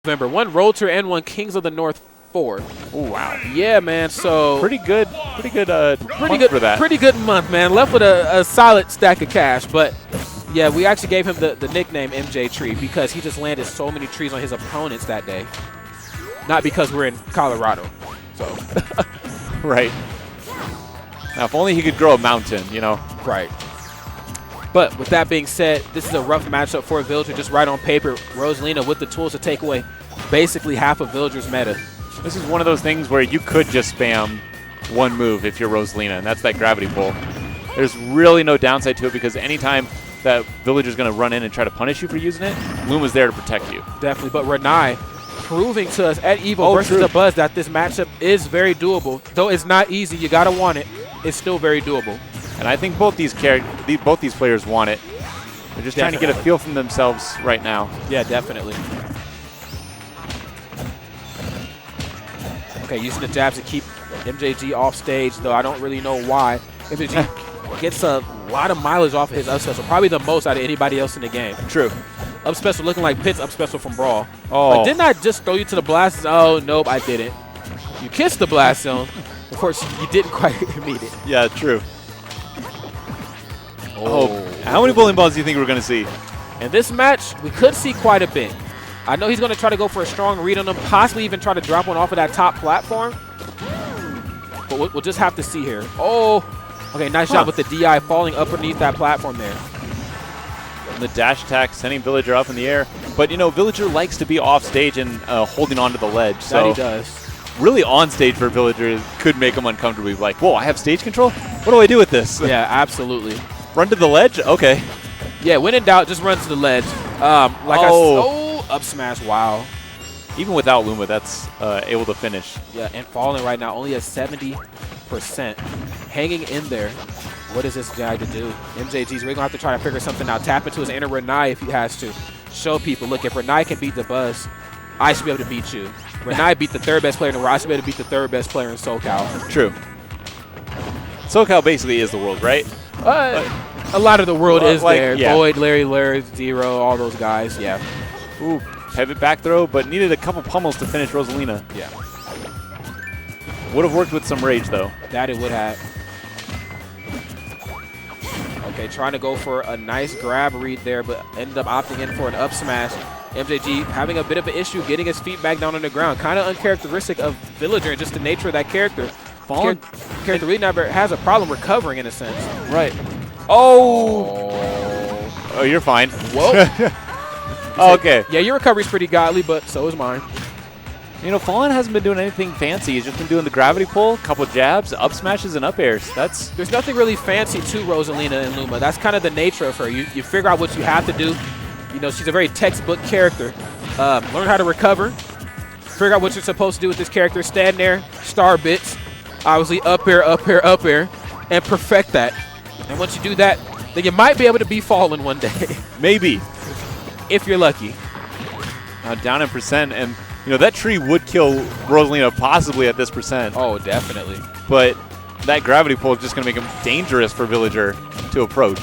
November. One Road Tour and one Kings of the North 4. Oh, wow. Yeah, man. So pretty good month for that. Pretty good month, man. Left with a solid stack of cash. But yeah, we actually gave him the nickname MJ Tree because he just landed so many trees on his opponents that day. Not because we're in Colorado. So right. Now, if only he could grow a mountain, you know. Right. But with that being said, this is a rough matchup for Villager. Just right on paper, Rosalina with the tools to take away basically half of Villager's meta. This is one of those things where you could just spam one move if you're Rosalina, and that's that gravity pull. There's really no downside to it because anytime that Villager's going to run in and try to punish you for using it, Luma's there to protect you. Definitely. But Renai proving to us at EVO versus the Buzz that this matchup is very doable. Though it's not easy, you got to want it. It's still very doable. And I think both these players want it. They're just trying to get a feel from themselves right now. Yeah, definitely. Okay, using the jabs to keep MJG off stage, though I don't really know why. MJG gets a lot of mileage off of his up special, probably the most out of anybody else in the game. True. Up special looking like Pitt's up special from Brawl. Oh. But didn't I just throw you to the blast zone? Oh, nope, I didn't. You kissed the blast zone. Of course, you didn't quite meet it. Yeah, true. Oh, how many bowling balls do you think we're going to see? In this match, we could see quite a bit. I know he's going to try to go for a strong read on them, possibly even try to drop one off of that top platform. But we'll just have to see here. Oh, okay, nice job with the DI falling underneath that platform there. And the dash attack, sending Villager up in the air. But, you know, Villager likes to be off stage and holding onto the ledge. So that he does. Really on stage for Villager could make him uncomfortably like, whoa, I have stage control? What do I do with this? Yeah, absolutely. Run to the ledge? Okay. Yeah, when in doubt, just run to the ledge. Up smash, wow. Even without Luma, that's able to finish. Yeah, and falling right now, only at 70%. Hanging in there. What is this guy to do? MJG's really going to have to try to figure something out. Tap into his inner Renai if he has to. Show people, look, if Renai can beat the Buzz, I should be able to beat you. Renai beat the third best player in the world. I should be able to beat the third best player in SoCal. True. SoCal basically is the world, right? A lot of the world is like, there. Yeah. Void, Larry, Zero, all those guys, yeah. Ooh, pivot back throw, but needed a couple pummels to finish Rosalina. Yeah. Would have worked with some rage, though. That it would have. Okay, trying to go for a nice grab read there, but ended up opting in for an up smash. MJG having a bit of an issue getting his feet back down on the ground. Kind of uncharacteristic of Villager and just the nature of that character. Falln character really never has a problem recovering in a sense. Right. Oh, you're fine. Whoa. Okay. Yeah, your recovery's pretty godly, but so is mine. You know, Falln hasn't been doing anything fancy. He's just been doing the gravity pull, couple jabs, up smashes, and up airs. There's nothing really fancy to Rosalina and Luma. That's kind of the nature of her. You figure out what you have to do. You know, she's a very textbook character. Learn how to recover. Figure out what you're supposed to do with this character. Stand there, star bits. Obviously, up air, up air, up air, and perfect that. And once you do that, then you might be able to be Falln one day. Maybe. If you're lucky. Down in percent, and you know, that tree would kill Rosalina possibly at this percent. Oh, definitely. But that gravity pull is just going to make him dangerous for Villager to approach.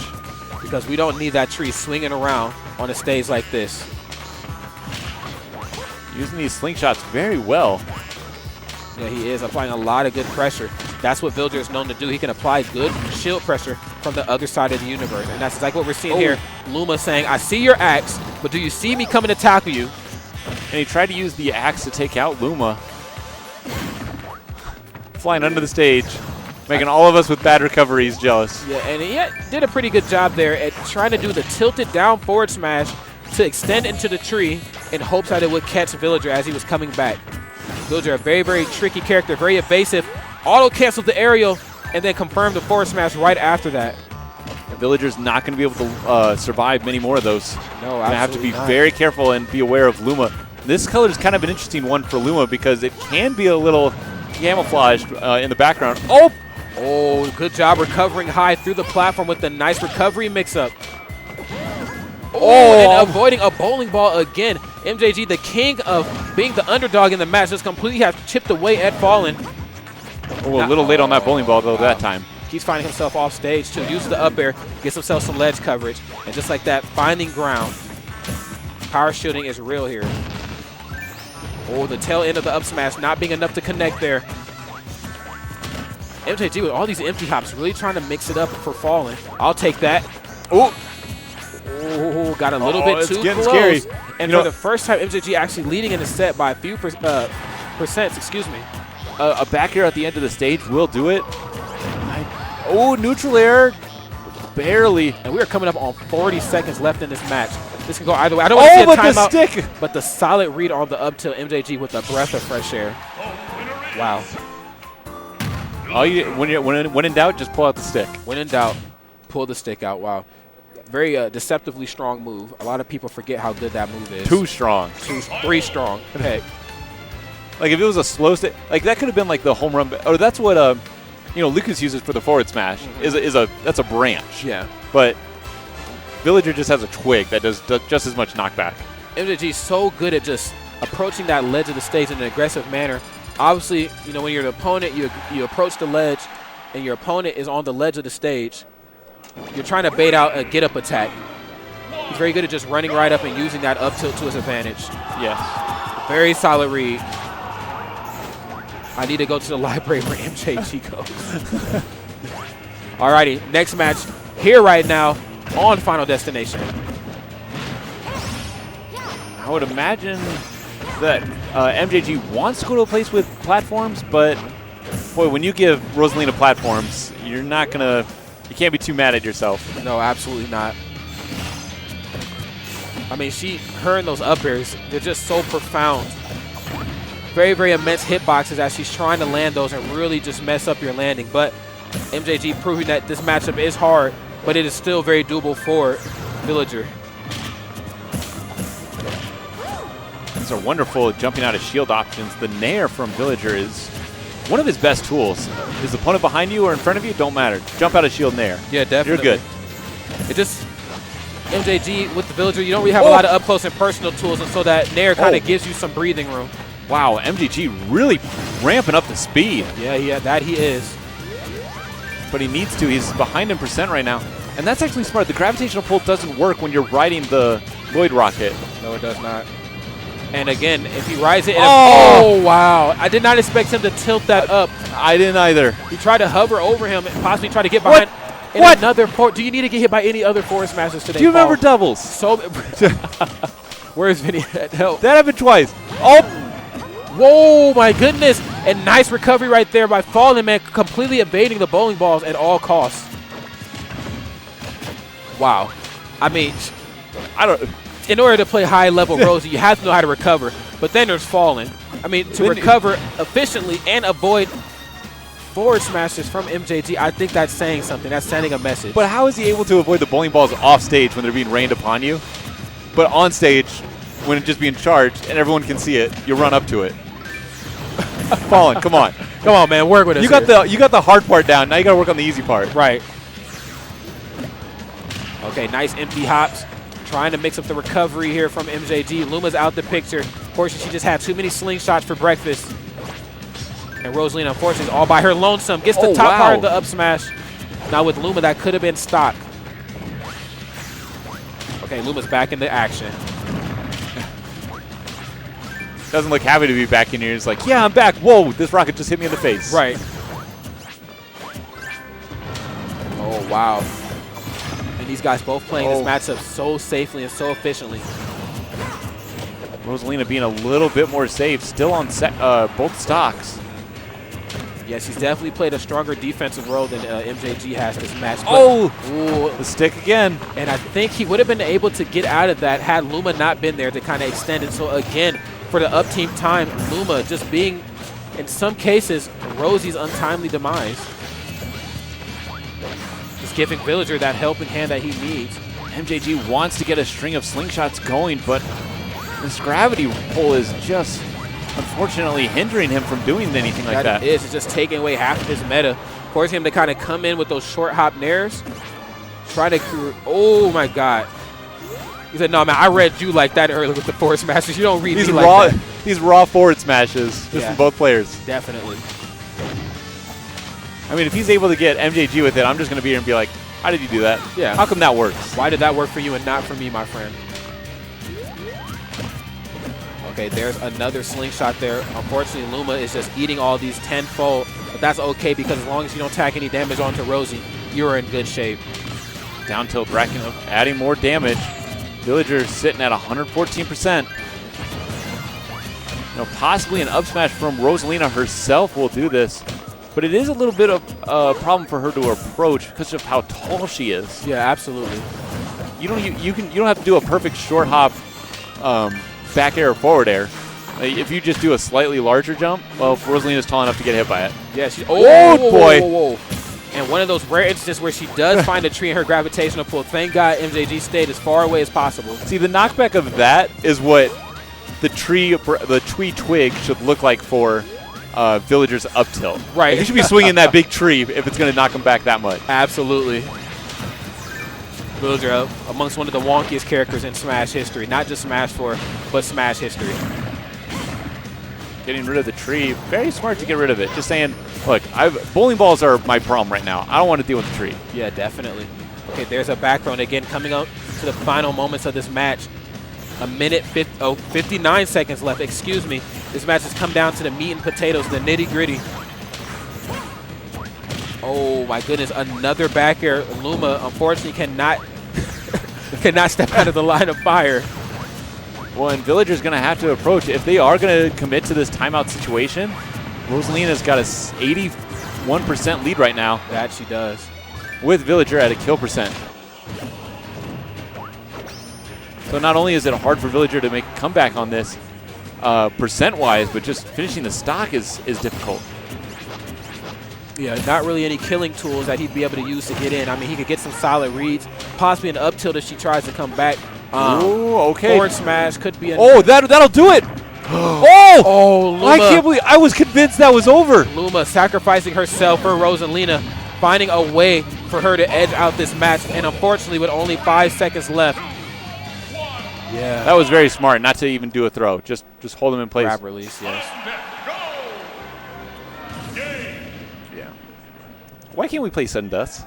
Because we don't need that tree swinging around on a stage like this. Using these slingshots very well. Yeah, he is applying a lot of good pressure. That's what Villager is known to do. He can apply good shield pressure from the other side of the universe. And that's exactly what we're seeing here. Luma saying, I see your axe, but do you see me coming to tackle you? And he tried to use the axe to take out Luma. Flying under the stage, making all of us with bad recoveries jealous. Yeah, and he did a pretty good job there at trying to do the tilted down forward smash to extend into the tree in hopes that it would catch Villager as he was coming back. Villager, a very, very tricky character, very evasive. Auto-canceled the aerial and then confirmed the forward smash right after that. The Villager's not going to be able to survive many more of those. No, absolutely Going to have to be not. very careful and be aware of Luma. This color is kind of an interesting one for Luma because it can be a little camouflaged in the background. Oh, good job recovering high through the platform with the nice recovery mix-up. And avoiding a bowling ball again. MJG, the king of being the underdog in the match, just completely has chipped away at Falln. A little late on that bowling ball, though, that time. He's finding himself off stage, too. Uses the up air, gets himself some ledge coverage. And just like that, finding ground. Power shielding is real here. Oh, the tail end of the up smash not being enough to connect there. MJG with all these empty hops, really trying to mix it up for falln. I'll take that. Oh, got a little bit too close. Scary. And for the first time, MJG actually leading in the set by a few percents, excuse me. A back air at the end of the stage will do it. Oh, neutral air. Barely. And we are coming up on 40 seconds left in this match. This can go either way. I don't want to see a timeout. The stick. But the solid read on the up tilt MJG with a breath of fresh air. Wow. When in doubt, just pull out the stick. When in doubt, pull the stick out. Wow. Very deceptively strong move. A lot of people forget how good that move is. Too strong. 3 strong. Heck. Like if it was a slow stick, like that could have been like the home run. Or that's what Lucas uses for the forward smash. That's a branch. Yeah. But Villager just has a twig that does just as much knockback. MJG is so good at just approaching that ledge of the stage in an aggressive manner. Obviously, when you're the opponent, you approach the ledge, and your opponent is on the ledge of the stage. You're trying to bait out a get-up attack. He's very good at just running right up and using that up tilt to his advantage. Yes. Very solid read. I need to go to the library where MJG goes. Alrighty, next match here right now on Final Destination. I would imagine that MJG wants to go to a place with platforms, but boy, when you give Rosalina platforms, you can't be too mad at yourself. No, absolutely not. I mean, her and those up airs, they're just so profound. Very, very immense hitboxes as she's trying to land those and really just mess up your landing. But MJG proving that this matchup is hard, but it is still very doable for Villager. These are wonderful jumping out of shield options. The Nair from Villager is one of his best tools. Is the opponent behind you or in front of you? Don't matter. Jump out of shield Nair. Yeah, definitely. You're good. It just, MJG with the Villager, you don't really have a lot of up close and personal tools, and so that Nair kind of gives you some breathing room. Wow, MJG really ramping up the speed. Yeah, that he is. But he needs to. He's behind in percent right now. And that's actually smart. The gravitational pull doesn't work when you're riding the Lloyd rocket. No, it does not. And again, if he rides it, oh wow! I did not expect him to tilt that up. I didn't either. He tried to hover over him and possibly try to get behind. What? Another forward. Do you need to get hit by any other forward smashes today? Do you remember doubles? So, where's Vinny? Help! That happened twice. Oh! Whoa! My goodness! And nice recovery right there by falln, man, completely evading the bowling balls at all costs. Wow! I mean, in order to play high-level Rosie, you have to know how to recover. But then there's falln. I mean, to recover efficiently and avoid forward smashes from MJG, I think that's saying something. That's sending a message. But how is he able to avoid the bowling balls off stage when they're being rained upon you? But on stage, when it's just being charged and everyone can see it, you run up to it. falln, come on. Come on, man. Work with us. You got the hard part down. Now you got to work on the easy part. Right. Okay, nice empty hops. Trying to mix up the recovery here from MJG. Luma's out the picture. Unfortunately, she just had too many slingshots for breakfast. And Rosalina, unfortunately, is all by her lonesome. Gets the top part of the up smash. Now with Luma, that could have been stock. Okay, Luma's back into action. Doesn't look happy to be back in here. He's like, yeah, I'm back. Whoa, this rocket just hit me in the face. Right. Oh, wow. And these guys both playing this matchup so safely and so efficiently. Rosalina being a little bit more safe, still on both stocks. Yes, he's definitely played a stronger defensive role than MJG has this match. Ooh, the stick again. And I think he would have been able to get out of that had Luma not been there to kind of extend it. So again, for the up team time, Luma just being, in some cases, Rosie's untimely demise. Just giving Villager that helping hand that he needs. MJG wants to get a string of slingshots going, but this gravity pull is just unfortunately hindering him from doing anything like that. It's just taking away half of his meta, forcing him to kind of come in with those short hop nairs. Try to, oh my God. He said, no, man, I read you like that earlier with the forward smashes. You don't read me like that. These raw forward smashes just from both players. Definitely. I mean, if he's able to get MJG with it, I'm just going to be here and be like, how did you do that? Yeah. How come that works? Why did that work for you and not for me, my friend? Okay, Okay, there's another slingshot there. Unfortunately, Luma is just eating all these tenfold, but that's okay because as long as you don't tack any damage onto Rosie, you're in good shape. Down tilt racking up, adding more damage. Villager sitting at 114%. Possibly an up smash from Rosalina herself will do this, but it is a little bit of a problem for her to approach because of how tall she is. Yeah, absolutely. You don't have to do a perfect short hop, back air or forward air. If you just do a slightly larger jump, well, Rosalina's tall enough to get hit by it. Yeah, she. Oh boy! Whoa. And one of those rare instances where she does find a tree in her gravitational pull. Thank God MJG stayed as far away as possible. See, the knockback of that is what the tree twig should look like for Villager's up tilt. Right. You should be swinging that big tree if it's going to knock him back that much. Absolutely. Villager amongst one of the wonkiest characters in Smash history. Not just Smash 4, but Smash history. Getting rid of the tree. Very smart to get rid of it. Just saying, look, bowling balls are my problem right now. I don't want to deal with the tree. Yeah, definitely. Okay, there's a back throw. And again, coming up to the final moments of this match. 59 seconds left, excuse me. This match has come down to the meat and potatoes, the nitty-gritty. Oh my goodness, another back air. Luma unfortunately cannot step out of the line of fire. Well, and Villager's going to have to approach. If they are going to commit to this timeout situation, Rosalina's got a 81% lead right now. That she does. With Villager at a kill percent. So not only is it hard for Villager to make a comeback on this percent-wise, but just finishing the stock is difficult. Yeah, not really any killing tools that he'd be able to use to get in. I mean, he could get some solid reads, possibly an up tilt if she tries to come back. Ooh, okay. Forward smash could be. Oh, that'll do it. Oh, Luma. I can't believe I was convinced that was over. Luma sacrificing herself for Rosalina, finding a way for her to edge out this match, and unfortunately, with only 5 seconds left. Yeah. That was very smart not to even do a throw. Just hold him in place. Grab release, yes. Yeah. Why can't we play sudden deaths?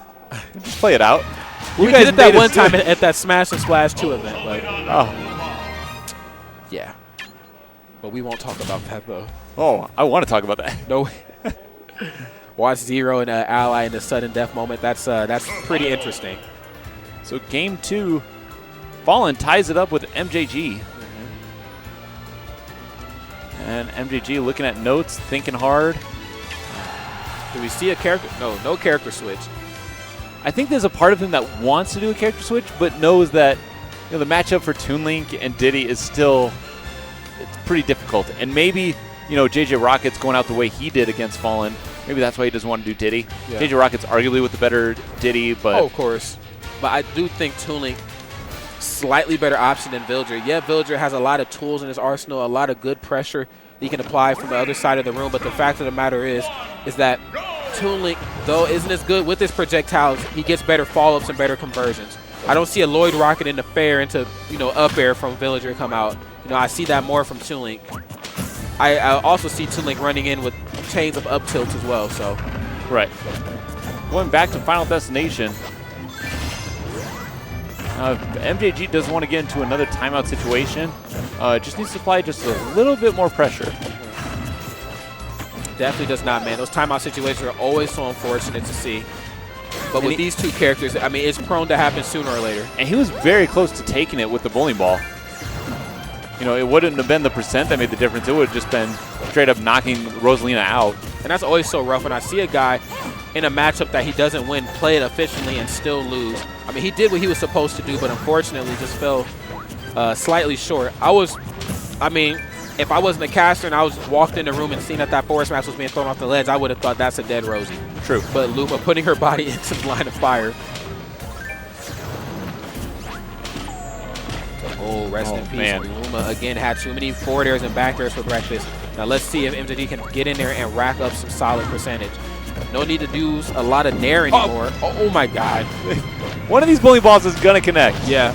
Just play it out. We did it that one time at that Smash and Splash 2 event. Like, oh. Yeah. But we won't talk about that, though. Oh, I want to talk about that. No. Watch Zero and Ally in the sudden death moment. That's pretty interesting. So game 2, falln ties it up with MJG. And MJG looking at notes, thinking hard. Do we see a character? No character switch. I think there's a part of him that wants to do a character switch, but knows that the matchup for Toon Link and Diddy is still pretty difficult. And maybe JJ Rocket's going out the way he did against falln. Maybe that's why he doesn't want to do Diddy. Yeah. JJ Rocket's arguably with the better Diddy, but of course. But I do think Toon Link slightly better option than Villager. Yeah, Villager has a lot of tools in his arsenal, a lot of good pressure he can apply from the other side of the room. But the fact of the matter is that Toon Link, though, isn't as good with his projectiles. He gets better follow-ups and better conversions. I don't see a Lloyd Rocket in the fair into up air from Villager come out. I see that more from Toon Link. I also see Toon Link running in with chains of up tilts as well. So, right. Going back to Final Destination. MJG doesn't want to get into another timeout situation. Just needs to apply just a little bit more pressure. Definitely does not, man. Those timeout situations are always so unfortunate to see. But with these two characters, I mean, it's prone to happen sooner or later. And he was very close to taking it with the bowling ball. It wouldn't have been the percent that made the difference. It would have just been straight up knocking Rosalina out. And that's always so rough when I see a guy in a matchup that he doesn't win, play it efficiently, and still lose. I mean, he did what he was supposed to do, but unfortunately just fell slightly short. If I wasn't a caster and I was walked in the room and seen that forward smash was being thrown off the ledge, I would have thought that's a dead Rosie. True. But Luma putting her body into the line of fire. Oh, rest in peace. Man. Luma again had too many forward airs and back airs for breakfast. Now let's see if MJG can get in there and rack up some solid percentage. No need to use a lot of nair anymore. Oh my God. One of these bowling balls is going to connect. Yeah.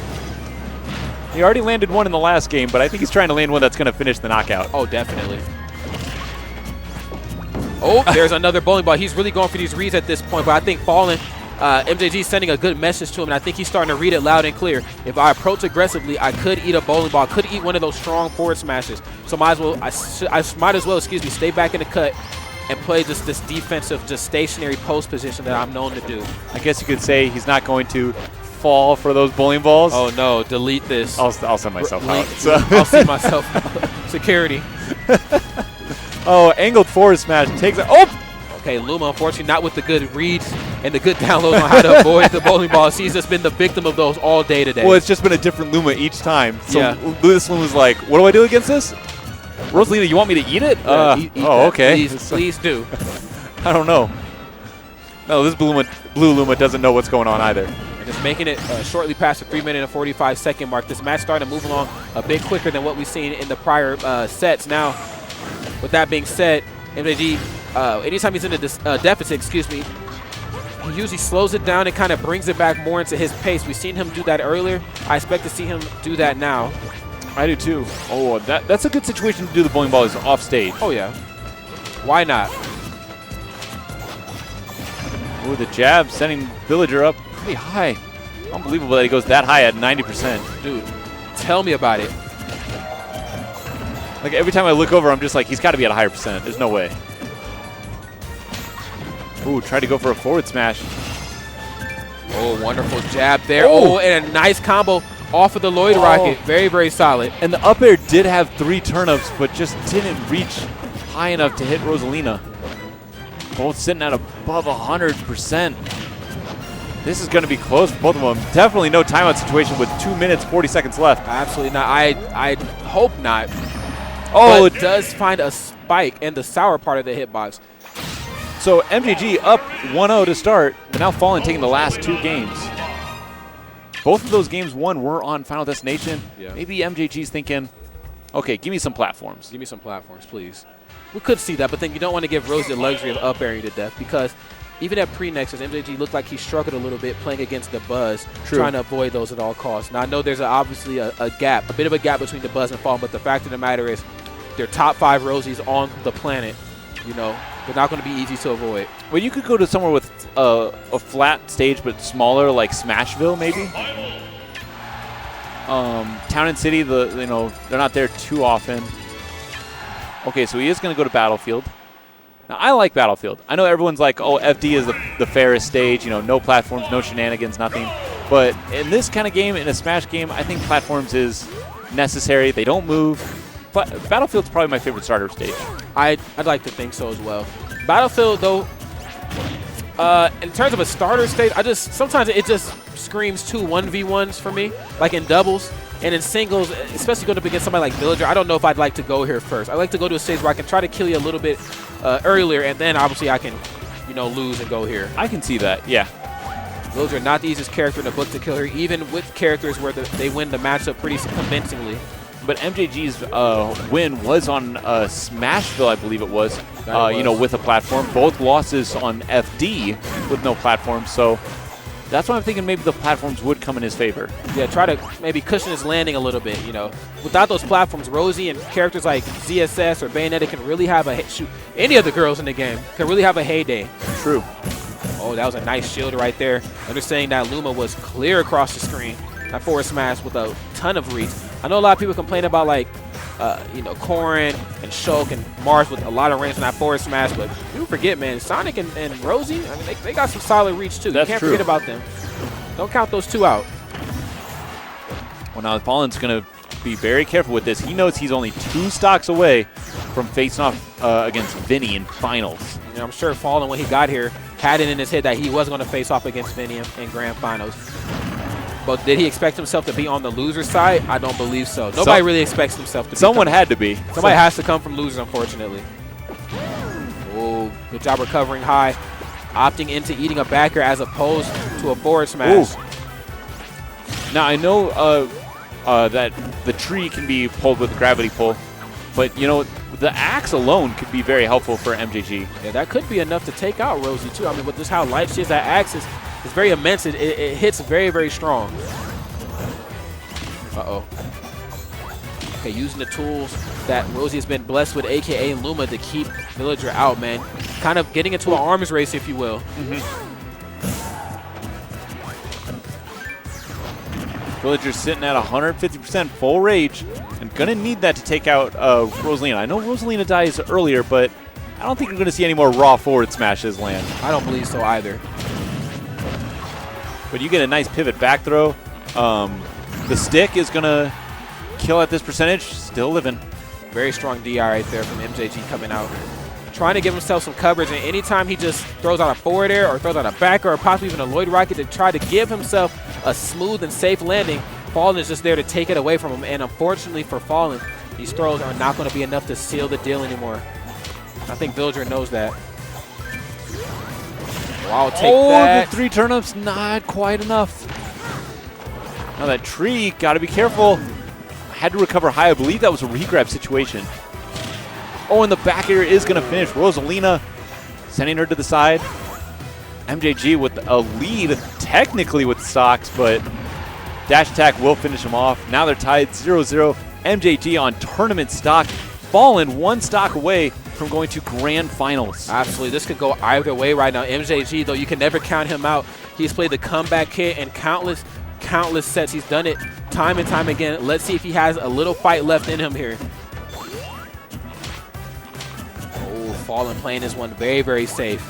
He already landed one in the last game, but I think he's trying to land one that's going to finish the knockout. Oh, definitely. Oh, there's another bowling ball. He's really going for these reads at this point, but I think falln MJG sending a good message to him, and I think he's starting to read it loud and clear. If I approach aggressively, I could eat a bowling ball, could eat one of those strong forward smashes. So might as well, stay back in the cut and play just this defensive, just stationary post position that I'm known to do. I guess you could say he's not going to fall for those bowling balls. Oh no, delete this. I'll send myself out. So. I'll see myself out. Security. Oh, angled forward smash takes it. Oh! Okay, Luma, unfortunately, not with the good reads and the good downloads on how to avoid the bowling balls. He's just been the victim of those all day today. Well, it's just been a different Luma each time. So yeah. This Luma's like, what do I do against this? Rosalina, you want me to eat it? Yeah, eat that. Okay. Please do. I don't know. No, this blue Luma doesn't know what's going on either. And just making it shortly past the 3-minute and 45-second mark. This match starting to move along a bit quicker than what we've seen in the prior sets. Now, with that being said, MJG, anytime he's in a deficit, he usually slows it down and kind of brings it back more into his pace. We've seen him do that earlier. I expect to see him do that now. I do too. Oh, that's a good situation to do the bowling ball is off stage. Oh, yeah. Why not? Oh, the jab sending Villager up pretty high. Unbelievable that he goes that high at 90%. Dude, tell me about it. Like every time I look over, I'm just like, he's got to be at a higher percent. There's no way. Ooh, tried to go for a forward smash. Oh, wonderful jab there. Oh, and a nice combo off of the Lloyd Rocket. Very, very solid. And the up air did have 3 turn-ups, but just didn't reach high enough to hit Rosalina. Both sitting at above 100%. This is going to be close for both of them. Definitely no timeout situation with 2 minutes, 40 seconds left. Absolutely not. I hope not. Oh, but it does find a spike in the sour part of the hitbox. So MJG up 1-0 to start, but now falln taking the last 2 games. Both of those games won were on Final Destination. Yeah. Maybe MJG's thinking, okay, give me some platforms. Give me some platforms, please. We could see that, but then you don't want to give Rose the luxury of up airing to death because even at pre-Nexus, MJG looked like he struggled a little bit playing against the Buzz, trying to avoid those at all costs. Now, I know there's obviously a bit of a gap between the Buzz and falln, but the fact of the matter is they're top 5 Rosies on the planet. You know, they're not going to be easy to avoid. Well, you could go to somewhere with a flat stage but smaller, like Smashville, maybe. Town and City, they're not there too often. Okay, so he is going to go to Battlefield. Now, I like Battlefield. I know everyone's like, oh, FD is the fairest stage, no platforms, no shenanigans, nothing. But in this kind of game, in a Smash game, I think platforms is necessary. They don't move. But Battlefield's probably my favorite starter stage. I'd like to think so as well. Battlefield, though, in terms of a starter stage, sometimes it just screams 2 1v1s for me, like in doubles. And in singles, especially going up against somebody like Villager, I don't know if I'd like to go here first. I like to go to a stage where I can try to kill you a little bit earlier, and then obviously I can, lose and go here. I can see that, yeah. Villager, not the easiest character in the book to kill her, even with characters where they win the matchup pretty convincingly. But MJG's win was on Smashville, I believe it was, with a platform. Both losses on FD with no platform, so that's why I'm thinking maybe the platforms would come in his favor. Yeah, try to maybe cushion his landing a little bit, Without those platforms, Rosie and characters like ZSS or Bayonetta can really have any of the girls in the game can really have a heyday. True. Oh, that was a nice shield right there. Understanding that Luma was clear across the screen. That forward smash with a ton of reach. I know a lot of people complain about Corrin and Shulk and Mars with a lot of range on that forward smash, but people forget, man, Sonic and Rosie, I mean, they got some solid reach too. That's you can't true. forget about them. Don't count those 2 out. Well, now falln's going to be very careful with this. He knows he's only 2 stocks away from facing off against Vinny in finals. I'm sure falln, when he got here, had it in his head that he was going to face off against Vinny in grand finals. But did he expect himself to be on the loser side? I don't believe so. Nobody really expects himself to be. Someone had to be. Somebody has to come from losers, unfortunately. Oh, good job recovering high. Opting into eating a backer as opposed to a forward smash. Ooh. Now, I know that the tree can be pulled with gravity pull, but, the axe alone could be very helpful for MJG. Yeah, that could be enough to take out Rosie, too. I mean, with just how light she is, that axe is very immense. It hits very, very strong. Uh-oh. Okay, using the tools that Rosie has been blessed with, a.k.a. Luma, to keep Villager out, man. Kind of getting into an arms race, if you will. Villager's sitting at 150% full rage and going to need that to take out Rosalina. I know Rosalina dies earlier, but I don't think you're going to see any more raw forward smashes land. I don't believe so either. But you get a nice pivot back throw. The stick is going to kill at this percentage. Still living. Very strong DI right there from MJG coming out. Trying to give himself some coverage, and anytime he just throws out a forward air or throws out a back or possibly even a Lloyd Rocket to try to give himself a smooth and safe landing, falln is just there to take it away from him. And unfortunately for falln, these throws are not going to be enough to seal the deal anymore. I think Villager knows that. Wow, take that. The 3 turnips, not quite enough. Now that tree, got to be careful. Had to recover high. I believe that was a regrab situation. Oh, and the back air is going to finish. Rosalina sending her to the side. MJG with a lead, technically with stocks, but dash attack will finish him off. Now they're tied 0-0. MJG on tournament stock. falln 1 stock away from going to grand finals. Absolutely. This could go either way right now. MJG, though, you can never count him out. He's played the comeback kit in countless sets. He's done it time and time again. Let's see if he has a little fight left in him here. falln playing this one very, very safe.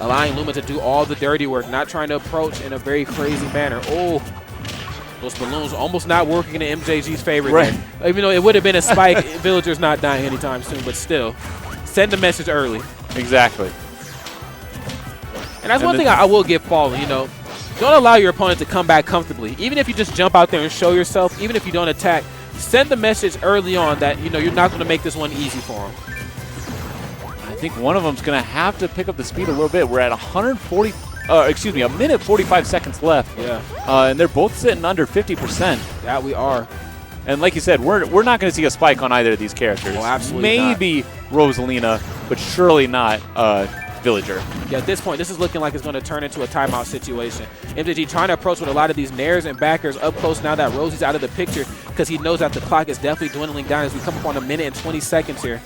Allowing Luma to do all the dirty work, not trying to approach in a very crazy manner. Oh, those balloons almost not working in MJG's favor. Right. There. Even though it would have been a spike, Villager's not dying anytime soon, but still, send the message early. Exactly. And that's one thing I will give falln, you know. Don't allow your opponent to come back comfortably. Even if you just jump out there and show yourself, even if you don't attack, send the message early on that, you know, you're not going to make this one easy for him. I think one of them's going to have to pick up the speed a little bit. We're at 1 minute 45 seconds left. Yeah. And they're both sitting under 50%. That we are. And like you said, we're not going to see a spike on either of these characters. Well, absolutely Maybe Rosalina, but surely not Villager. Yeah, at this point, this is looking like it's going to turn into a timeout situation. MJG trying to approach with a lot of these nairs and backers up close now that Rosie's out of the picture because he knows that the clock is definitely dwindling down as we come up on 1 minute and 20 seconds here.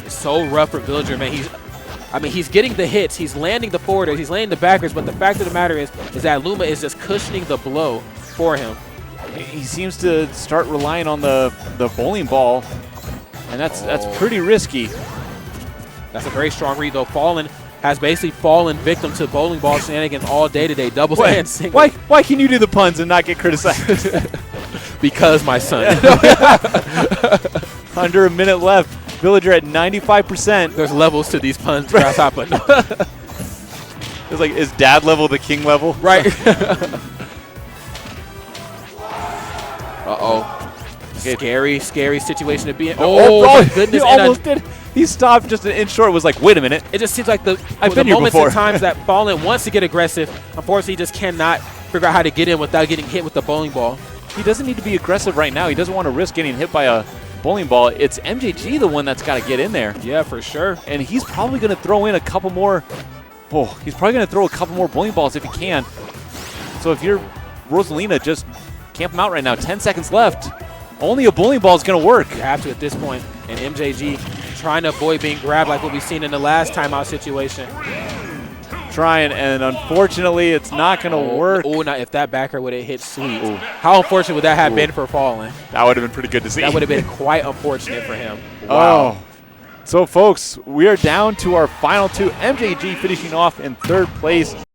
It's so rough for Villager, man. He's getting the hits. He's landing the forwarders. He's landing the backers. But the fact of the matter is that Luma is just cushioning the blow for him. He seems to start relying on the bowling ball, and that's pretty risky. That's a very strong read, though. falln has basically fallen victim to bowling ball shenanigans all day today. Doubles and singles. Why can you do the puns and not get criticized? Because, my son. Under a minute left. Villager at 95%. There's levels to these puns, Grasshopper. It's like, is dad level the king level? Right. Uh-oh. Okay. Scary situation to be in. Oh, my goodness. He almost did. He stopped just an inch short. Was like, wait a minute. It just seems like the moments and times that falln wants to get aggressive, unfortunately, he just cannot figure out how to get in without getting hit with the bowling ball. He doesn't need to be aggressive right now. He doesn't want to risk getting hit by a bowling ball. It's MJG the one that's got to get in there. Yeah, for sure. And he's probably going to throw in a couple more. Oh, he's probably going to throw a couple more bowling balls if he can. So if you're Rosalina, just camp him out right now. 10 seconds left. Only a bowling ball is going to work. You have to at this point. And MJG trying to avoid being grabbed like what we've seen in the last timeout situation. Trying, and unfortunately, it's not going to work. Oh, now if that backer would have hit sweet. Ooh. How unfortunate would that have been for falln? That would have been pretty good to see. That would have been quite unfortunate for him. Wow. Oh. So, folks, we are down to our final 2. MJG finishing off in 3rd place.